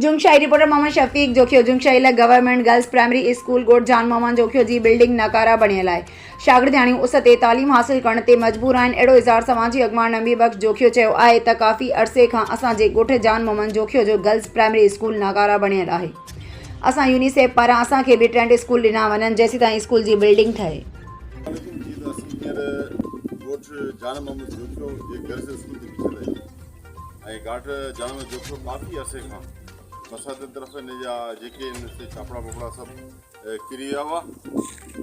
जुंगशाही reporter Mohammad Shafiq Jokhio Jungshahi government girls primary school गोड जान मोहम्मद जोखियो जी building नकारा बणियल आहे। शागिर्दाणी उस ते तालीम हासिल करण ते मजबूर आहिनि। अहिड़ो इज़हार समाजी अॻवान नबी बख़्श जोखियो चयो आहे त काफ़ी अरसे खां असांजे ॻोठ जान मोहम्मद जोखियो जो गर्ल्स प्राइमरी स्कूल नकारा बणियल आहे। असां यूनिसेफ पारां असांखे बि टेंट स्कूल ॾिना वञनि जेसीं ताईं स्कूल जी बिल्डिंग ठहे। काफ़ी अरसे खां मसाद तरफ़ इन जा जेके इन छापड़ा वपड़ा सब किरी विया हुआ।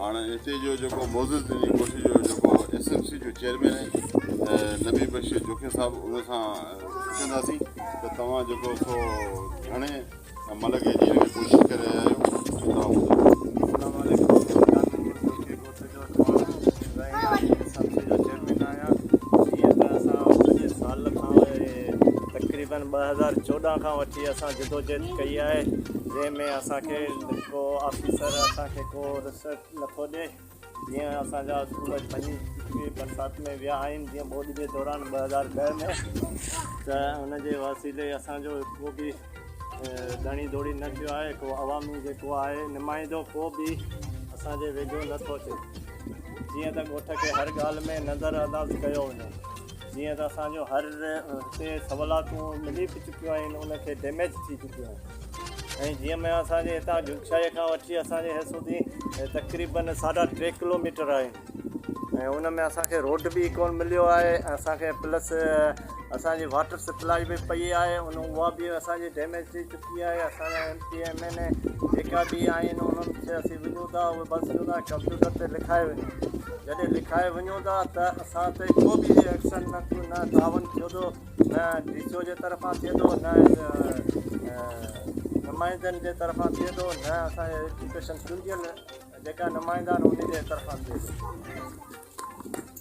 हाणे हिते जो जेको मौजूदु इन ॻोठ जो जेको SMC जो चेयरमैन आहे नबी बख़्श जोखियो साहब, उन सां पुछंदासीं त तव्हां जेको सो घणे मल खे ॾियण जी कोशिशि करे रहिया आहियो। तक़रीबन 2014 खां वठी असां जदोजहद कई आहे, जंहिंमें असांखे को ऑफिसर असांखे को रिसर्च नथो ॾिए। जीअं असांजा स्कूल पंहिंजी बरसाति में विया आहिनि, जीअं ॿोॾि जे दौरान 2010 में, त हुनजे वसीले असांजो को बि घणी दौड़ी न थियो आहे। को अवामी जेको आहे नुमाइंदो को बि असांजे वेझो नथो अचे। जीअं त ॻोठ खे हर ॻाल्हि में नज़र अंदाज़ कयो वञे। जीअं त असांजो हर हिते सवलातूं मिली बि चुकियूं आहिनि, उनखे डैमेज थी चुकियूं आहिनि। ऐं जीअं में असांजे हितां जुंगशाही खां वठी असांजे हेसूदी तक़रीबन 3.5 किलोमीटर आहिनि ऐं उन में असांखे रोड बि कोन मिलियो आहे। असांखे प्लस असांजी वाटर सप्लाई बि पई आहे, उहा बि असांजी डैमेज थी चुकी आहे। असांजा MP MNA जेका बि आहिनि उन्हनि खे असीं वञूं था, उहे बसि वञूं था कंप्यूटर ते लिखाए वञूं। जॾहिं लिखाए वञूं था त असां ते को बि एक्शन न तावन थियो थो, न DCO जे तरफ़ां थिए थो, न नुमाइंदनि जे तरफ़ां थिए थो, न असांजे एजुकेशन चूंडियल जेका नुमाइंदा आहिनि उन जे तरफ़ां थिए थो।